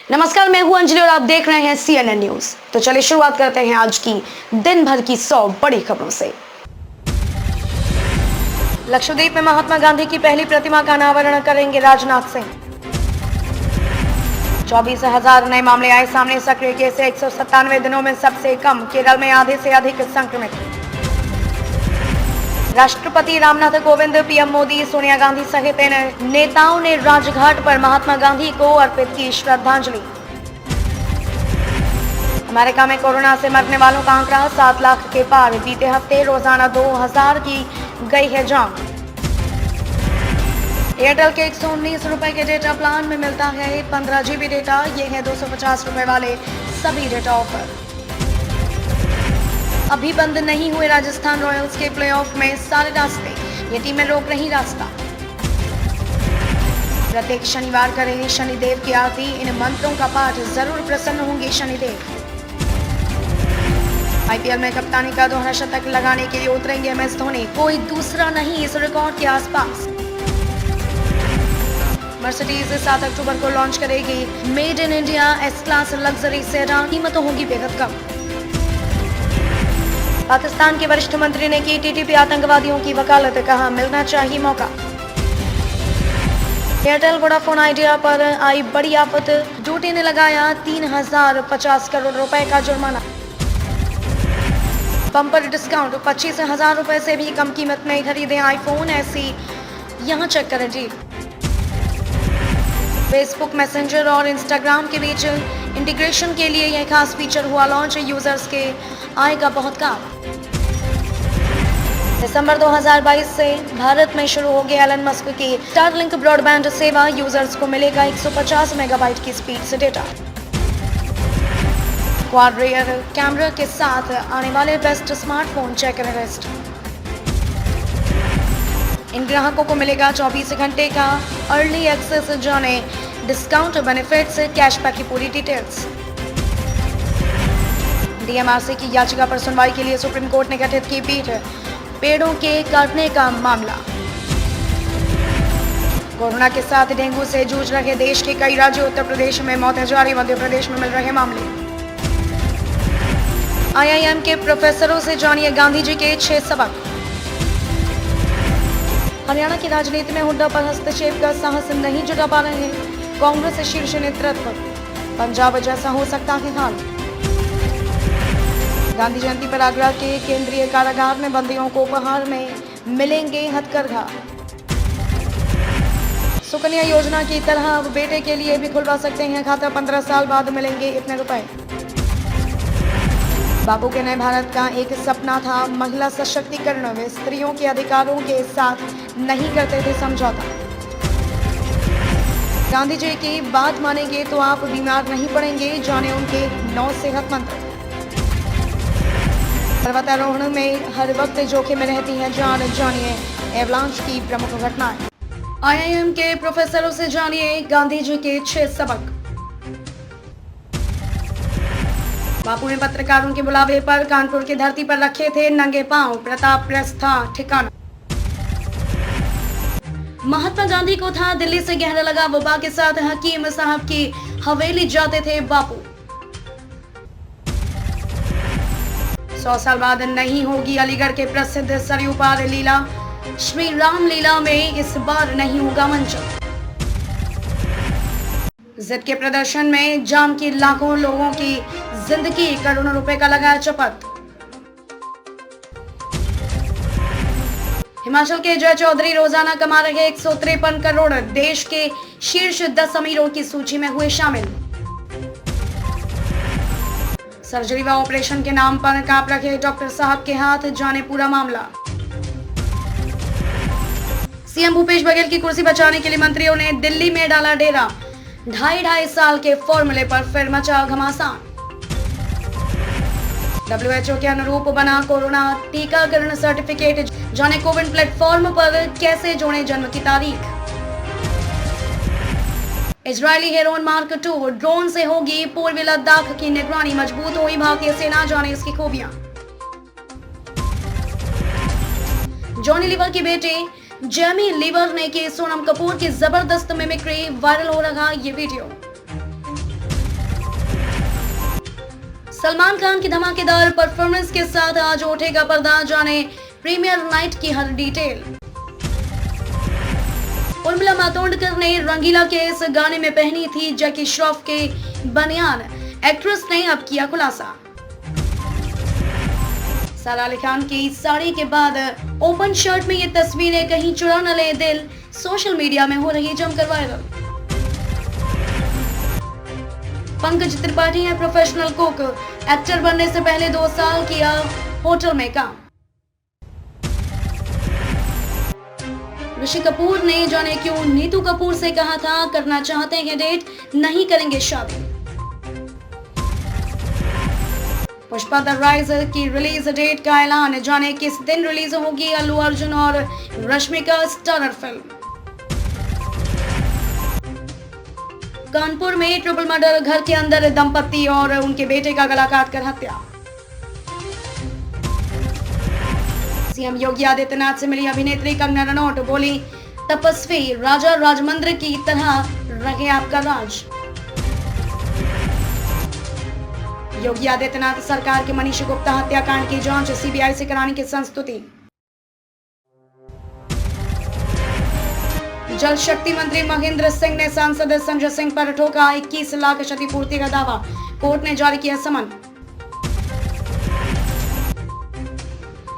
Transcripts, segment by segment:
नमस्कार, मैं हूं अंजलि और आप देख रहे हैं CNN न्यूज। तो चलिए शुरुआत करते हैं आज की दिन भर की 100 बड़ी खबरों से। लक्षद्वीप में महात्मा गांधी की पहली प्रतिमा का अनावरण करेंगे राजनाथ सिंह। 24,000 नए मामले आए सामने, सक्रिय केस 197 दिनों में सबसे कम। केरल में आधे से अधिक संक्रमित। राष्ट्रपति रामनाथ कोविंद, पीएम मोदी, सोनिया गांधी सहित इन नेताओं ने राजघाट पर महात्मा गांधी को अर्पित की श्रद्धांजलि। अमेरिका में कोरोना से मरने वालों का आंकड़ा 7 लाख के पार। बीते हफ्ते रोजाना 2000 की गई है जान। एयरटेल के 119 रुपए के डेटा प्लान में मिलता है 15 GB डेटा। ये है 250 रुपए वाले सभी डेटा ऑफर। अभी बंद नहीं हुए राजस्थान रॉयल्स के प्लेऑफ में सारे रास्ते, ये टीमें रोक रही रास्ता। प्रत्येक शनिवार करें शनिदेव की आरती, इन मंत्रों का पाठ, जरूर प्रसन्न होंगे शनिदेव। IPL में कप्तानी का दोहरा शतक लगाने के लिए उतरेंगे MS धोनी, कोई दूसरा नहीं इस रिकॉर्ड के आसपास। मर्सिडीज 7 अक्टूबर को लॉन्च करेगी made in India S class luxury sedan, कीमत होगी बेहद कम। पाकिस्तान के वरिष्ठ मंत्री ने की TTP आतंकवादियों की वकालत, कहा मिलना चाहिए मौका। एयरटेल वोडाफोन आइडिया पर आई बड़ी आफत, ड्यूटी ने लगाया 3050 करोड़ रुपए का जुर्माना। बम्पर डिस्काउंट, 25,000 रुपए से भी कम कीमत में खरीदें आईफोन, ऐसी यहां चेक करें जी। फेसबुक मैसेंजर और इंस्टाग्राम के बीच इंटीग्रेशन के लिए यह खास फीचर हुआ लॉन्च, यूजर्स के आएगा बहुत काम। दिसंबर 2022 से भारत में शुरू हो गया एलन मस्क की स्टारलिंक ब्रॉडबैंड सेवा, यूजर्स को मिलेगा 150 मेगाबाइट की स्पीड से डेटा। क्वाड रियर कैमरा के साथ आने वाले best smartphone check and rest. इन ग्राहकों को मिलेगा 24 घंटे का अर्ली एक्सेस, जाने डिस्काउंट, बेनिफिट्स, कैशबैक की पूरी डिटेल्स। DMRC की याचिका पर सुनवाई के लिए सुप्रीम कोर्ट ने गठित की पीठ, पेड़ों के काटने का मामला। कोरोना के साथ डेंगू से जूझ रहे देश के कई राज्यों, उत्तर प्रदेश में मौतें जारी, मध्य प्रदेश में मिल रहे मामले। IIM के प्रोफेसरों से जानिए गांधी जी के 6 सबक। हरियाणा की राजनीति में हुड्डा पर हस्तक्षेप का साहस नहीं जुटा पा रहे हैं कांग्रेस शीर्ष नेतृत्व, पंजाब जैसा हो सकता है हाल। गांधी जयंती पर आगरा के केंद्रीय कारागार में बंदियों को उपहार में मिलेंगे हथकरघा। सुकन्या योजना की तरह अब बेटे के लिए भी खुलवा सकते हैं खाता, 15 साल बाद मिलेंगे इतने रुपए। बापू के नए भारत का एक सपना था महिला सशक्तिकरण, वे स्त्रियों के अधिकारों के साथ नहीं करते थे समझौता। गांधी जी की बात मानेंगे तो आप बीमार नहीं पड़ेंगे, जाने उनके 9 सेहत मंत्र। पर्वतारोहण में हर वक्त जोखिम में रहती हैं जान, जानिए एवलांच की प्रमुख घटनाएं। IIM के प्रोफेसरों से जानिए गांधी जी के 6 सबक। बापू ने पत्रकारों के बुलावे पर कानपुर की धरती पर रखे थे नंगे पांव, प्रताप प्रेस था ठिकाना। महात्मा गांधी को था दिल्ली से गहरा लगा, वबा के साथ हकीम साहब की हवेली जाते थे बापू। 100 साल बाद नहीं होगी अलीगढ़ के प्रसिद्ध सरयू पार लीला, श्री राम लीला में इस बार नहीं होगा मंचन। जिद के प्रदर्शन में जाम की लाखों लोगों की जिंदगी, करोड़ों रुपए का लगाया चपत। हिमाचल के जय चौधरी रोजाना कमा रहे 153 करोड़, देश के शीर्ष 10 अमीरों की सूची में हुए शामिल। सर्जरी व ऑपरेशन के नाम पर कांप रखे डॉक्टर साहब के हाथ, जाने पूरा मामला। CM भूपेश बघेल की कुर्सी बचाने के लिए मंत्रियों ने दिल्ली में डाला डेरा, 2.5 साल के फॉर्मूले पर फिर मचा घमासान। WHO के अनुरूप बना कोरोना टीकाकरण सर्टिफिकेट, जाने कोविन प्लेटफॉर्म पर कैसे जोड़े जन्म की तारीख। इजरायली हेरोन मार्क 2 ड्रोन से होगी पूर्वी लद्दाख की निगरानी, मजबूत हुई भारतीय सेना, जाने इसकी खूबियां। जॉनी लीवर की बेटे जेमी लीवर ने की सोनम कपूर की जबरदस्त मिमिक्री, वायरल हो रहा ये वीडियो। सलमान खान की धमाकेदार परफॉर्मेंस के साथ आज उठेगा पर्दा, जाने प्रीमियर नाइट की हर डिटेल। उर्मिला मातोंडकर ने रंगीला के इस गाने में पहनी थी जैकी श्रॉफ के बनियान, एक्ट्रेस ने अब किया खुलासा। सारा अली खान की साड़ी के बाद ओपन शर्ट में ये तस्वीरें कहीं चुरा न ले दिल, सोशल मीडिया में हो रही जमकर वायरल। पंकज त्रिपाठी है प्रोफेशनल कुक, एक्टर बनने से पहले 2 साल किया होटल में काम। ऋषि कपूर ने जाने क्यों नीतू कपूर से कहा था करना चाहते हैं डेट, नहीं करेंगे शादी। पुष्पा द राइज की रिलीज डेट का ऐलान, जाने किस दिन रिलीज होगी अल्लू अर्जुन और रश्मिका स्टारर फिल्म। कानपुर में ट्रिपल मर्डर, घर के अंदर दंपति और उनके बेटे का गला काटकर हत्या। सीएम योगी आदित्यनाथ से मिली अभिनेत्री कंगना रनौत, बोली तपस्वी राजा राजमंद्र की तरह रहे आपका राज। योगी आदित्यनाथ सरकार के मनीष गुप्ता हत्याकांड की जांच सीबीआई से कराने की संस्तुति। जल शक्ति मंत्री महेंद्र सिंह ने सांसद संजय सिंह पर ठोका 21 लाख क्षतिपूर्ति का दावा, कोर्ट ने जारी किया समन।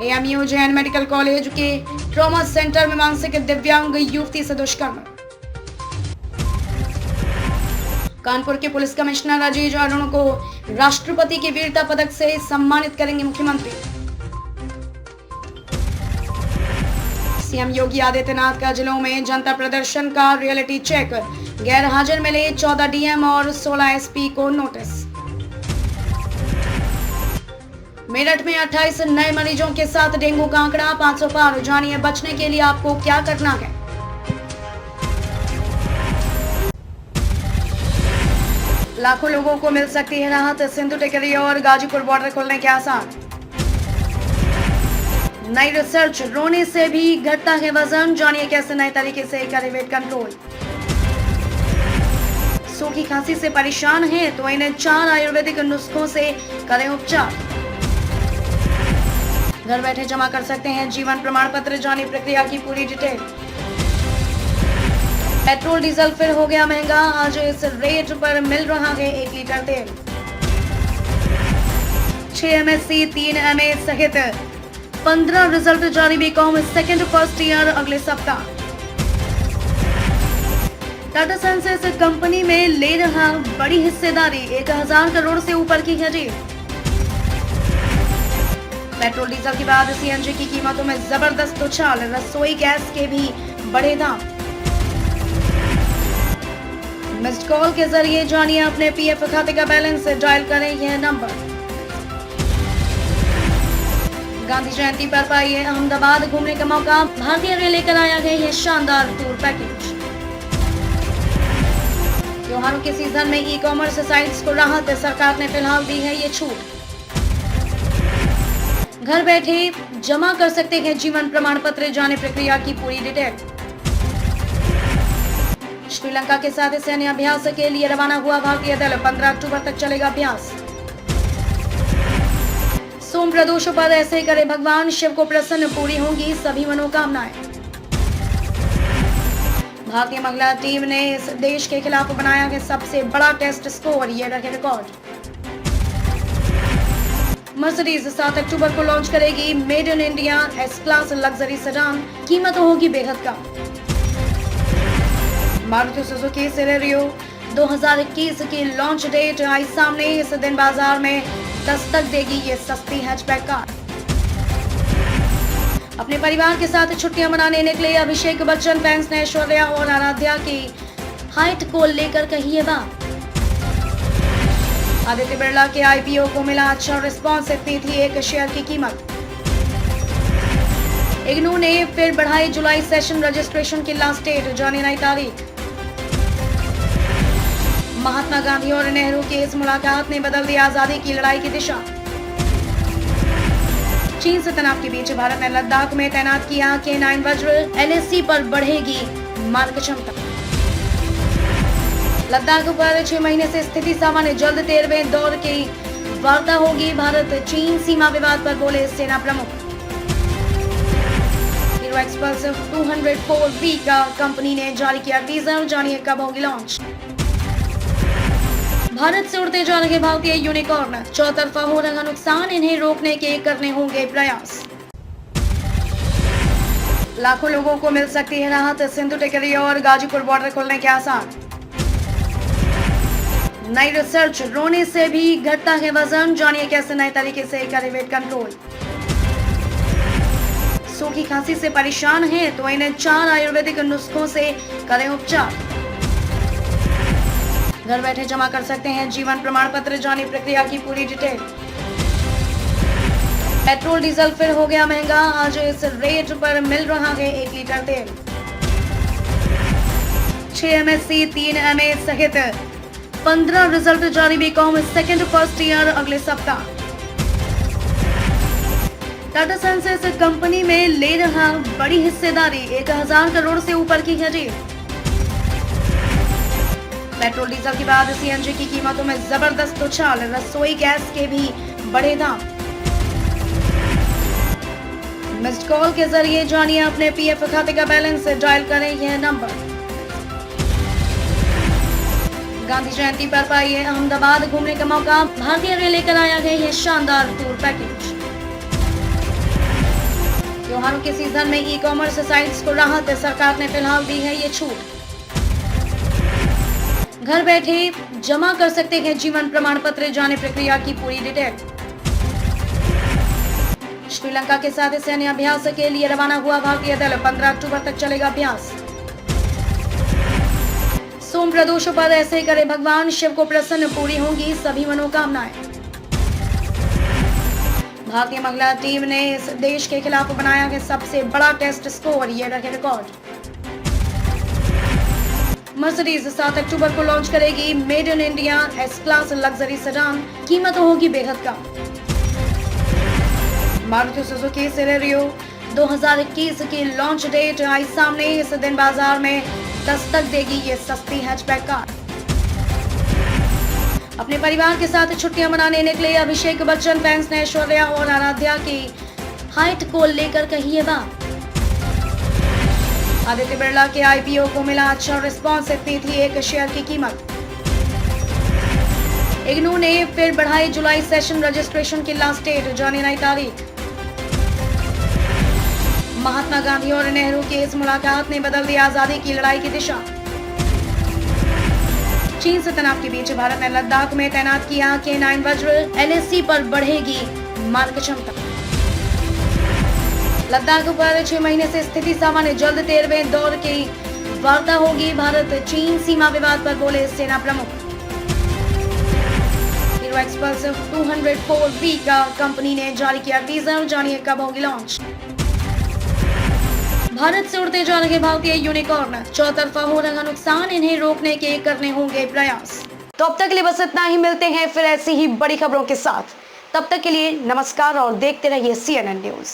एएमयू जैन मेडिकल कॉलेज के ट्रॉमा सेंटर में मानसिक दिव्यांग युवती से दुष्कर्म। कानपुर के पुलिस कमिश्नर अजीज अरुण को राष्ट्रपति के वीरता पदक से सम्मानित करेंगे मुख्यमंत्री। सीएम योगी आदित्यनाथ का जिलों में जनता प्रदर्शन का रियलिटी चेक, गैर हाजिर मिले 14 डीएम और 16 एसपी को नोटिस। मेरठ में 28 नए मरीजों के साथ डेंगू का आंकड़ा 500 पार, जानिए बचने के लिए आपको क्या करना है। लाखों लोगों को मिल सकती है राहत, सिंधु टिकरी और गाजीपुर बॉर्डर खोलने के आसार। नई रिसर्च, रोने से भी घटता है वजन, जानिए कैसे नए तरीके से करें वेट कंट्रोल। सूखी खांसी से परेशान हैं तो इन्हें 4 आयुर्वेदिक नुस्खों से करें उपचार। घर बैठे जमा कर सकते हैं जीवन प्रमाण पत्र, जानिए प्रक्रिया की पूरी डिटेल। पेट्रोल डीजल फिर हो गया महंगा, आज इस रेट पर मिल रहा है 1 लीटर तेल। 6 एमएससी 3 एमए सहित 15 रिजल्ट जारी, बीकॉम सेकेंड फर्स्ट ईयर अगले सप्ताह। टाटा सन्स इस कंपनी में ले रहा बड़ी हिस्सेदारी, 1000 करोड़ से ऊपर की है डील। पेट्रोल डीजल के बाद सीएनजी की कीमतों में जबरदस्त उछाल, रसोई गैस के भी बढ़े दाम। मिस्ड कॉल के जरिए जानिए अपने पीएफ खाते का बैलेंस, डायल करें यह नंबर। गांधी जयंती पर पाइए अहमदाबाद घूमने का मौका, भारतीय रेल लेकर आया है ये शानदार टूर पैकेज। त्योहारों के सीजन में ई कॉमर्स साइट्स को राहत, सरकार ने फिलहाल दी है ये छूट। घर बैठे जमा कर सकते हैं जीवन प्रमाण पत्र, जाने प्रक्रिया की पूरी डिटेल। श्रीलंका के साथ सैन्य अभ्यास के लिए रवाना हुआ भारतीय दल, 15 अक्टूबर तक चलेगा अभ्यास। सोम प्रदोषों पर ऐसे करे भगवान, शिव को प्रसन्न, पूरी होंगी सभी मनोकामनाएं। भारतीय महिला टीम ने इस देश के खिलाफ बनाया है सबसे बड़ा टेस्ट स्कोर, ये रहे रिकॉर्ड। मर्सिडीज 7 अक्टूबर को लॉन्च करेगी made in India S class luxury sedan, कीमत होगी बेहद कम। मारुति सुजुकी सेलेरियो 2021 की लॉन्च डेट आई सामने, इस दिन बाजार में दस्तक देगी ये सस्ती हैचबैक कार। अपने परिवार के साथ छुट्टियां मनाने निकले अभिषेक बच्चन, फैंस ने ऐश्वर्या और आराध्या की हाइट को लेकर कही ये बात। आदित्य बिरला के आईपीओ को मिला अच्छा रिस्पॉन्स, इतनी थी एक शेयर की कीमत। इग्नू ने फिर बढ़ाई जुलाई सेशन रजिस्ट्रेशन की लास्ट डेट, जाने नई तारीख। महात्मा गांधी और नेहरू की इस मुलाकात ने बदल दी आजादी की लड़ाई की दिशा। चीन से तनाव के बीच भारत ने लद्दाख में तैनात किया K9 वज्र, एलएसी पर बढ़ेगी मारक क्षमता। लद्दाख पर 6 महीने से स्थिति सामान्य, जल्द 13वें दौर की वार्ता होगी भारत चीन सीमा विवाद पर, बोले सेना प्रमुख। हीरो एक्सप्रेस 204V का कंपनी ने जारी किया टीजर, जानिए कब होगी लॉन्च। भारत से उड़ते जा रहे भारतीय यूनिकॉर्न, चौतरफा हो रहा नुकसान, इन्हें रोकने के करने होंगे प्रयास। लाखों लोगों को मिल सकती है राहत, सिंधु टिकरी और गाजीपुर बॉर्डर खोलने के आसार। नई रिसर्च, रोने से भी घटता है वजन, जानिए कैसे नए तरीके से करें वेट कंट्रोल। सूखी खांसी से परेशान हैं तो इन्हें 4 आयुर्वेदिक नुस्खों से करें उपचार। घर बैठे जमा कर सकते हैं जीवन प्रमाण पत्र, जानिए प्रक्रिया की पूरी डिटेल। पेट्रोल डीजल फिर हो गया महंगा, आज इस रेट पर मिल रहा है 1 लीटर तेल। 6 MSc 3 MA सहित 15 रिजल्ट जारी, बीकॉम सेकेंड फर्स्ट ईयर अगले सप्ताह। टाटा सन्स इस कंपनी में ले रहा बड़ी हिस्सेदारी, 1000 करोड़ से ऊपर की है डील। पेट्रोल डीजल के बाद सीएनजी की कीमतों में जबरदस्त उछाल, रसोई गैस के भी बढ़े दाम। मिस्ड कॉल के जरिए जानिए अपने पीएफ खाते का बैलेंस, डायल करें यह नंबर। गांधी जयंती पर पाइए अहमदाबाद घूमने का मौका, भारतीय रेल लेकर आया है ये शानदार टूर पैकेज। त्योहारों के सीजन में ई कॉमर्स साइट्स को राहत, सरकार ने फिलहाल दी है ये छूट। घर बैठे जमा कर सकते हैं जीवन प्रमाण पत्र, जाने प्रक्रिया की पूरी डिटेल। श्रीलंका के साथ सैन्य अभ्यास के लिए रवाना हुआ भारतीय दल, 15 अक्टूबर तक चलेगा अभ्यास। सोम प्रदोषों पर ऐसे करे भगवान, शिव को प्रसन्न, पूरी होंगी सभी मनोकामनाएं। भारतीय महिला टीम ने इस देश के खिलाफ बनाया है सबसे बड़ा टेस्ट स्कोर, ये रहे रिकॉर्ड। मर्सिडीज 7 अक्टूबर को लॉन्च करेगी made in India S class luxury sedan, कीमत होगी बेहद कम। मारुति सुजुकी सेलेरियो 2021 की लॉन्च डेट आई सामने, इस दिन बाजार में दस्तक देगी ये सस्ती हैचबैक कार। अपने परिवार के साथ छुट्टियां मनाने निकले अभिषेक बच्चन, फैंस ने ऐश्वर्या और आराध्या की हाइट को लेकर कही ये बात। आदित्य बिरला के आईपीओ को मिला अच्छा रिस्पॉन्स, इतनी थी एक शेयर की कीमत। इग्नू ने फिर बढ़ाई जुलाई सेशन रजिस्ट्रेशन की लास्ट डेट, जाने नई तारीख। महात्मा गांधी और नेहरू की इस मुलाकात ने बदल दी आजादी की लड़ाई की दिशा। चीन से तनाव के बीच भारत ने लद्दाख में तैनात किया K9 वज्र, LAC पर बढ़ेगी मारक क्षमता। लद्दाख पर 6 महीने से स्थिति सामान्य, जल्द 13वें दौर की वार्ता होगी भारत चीन सीमा विवाद पर, बोले सेना प्रमुख। हीरो एक्सप्रेस 204V का कंपनी ने जारी किया टीजर, जानिए कब होगी लॉन्च। भारत से उड़ते जा रहे भारतीय यूनिकॉर्न, चौतरफा हो रहा नुकसान, इन्हें रोकने के करने होंगे प्रयास। तो अब तक के लिए बस इतना ही, मिलते हैं फिर ऐसी ही बड़ी खबरों के साथ। तब तक के लिए नमस्कार और देखते रहिए CNN न्यूज।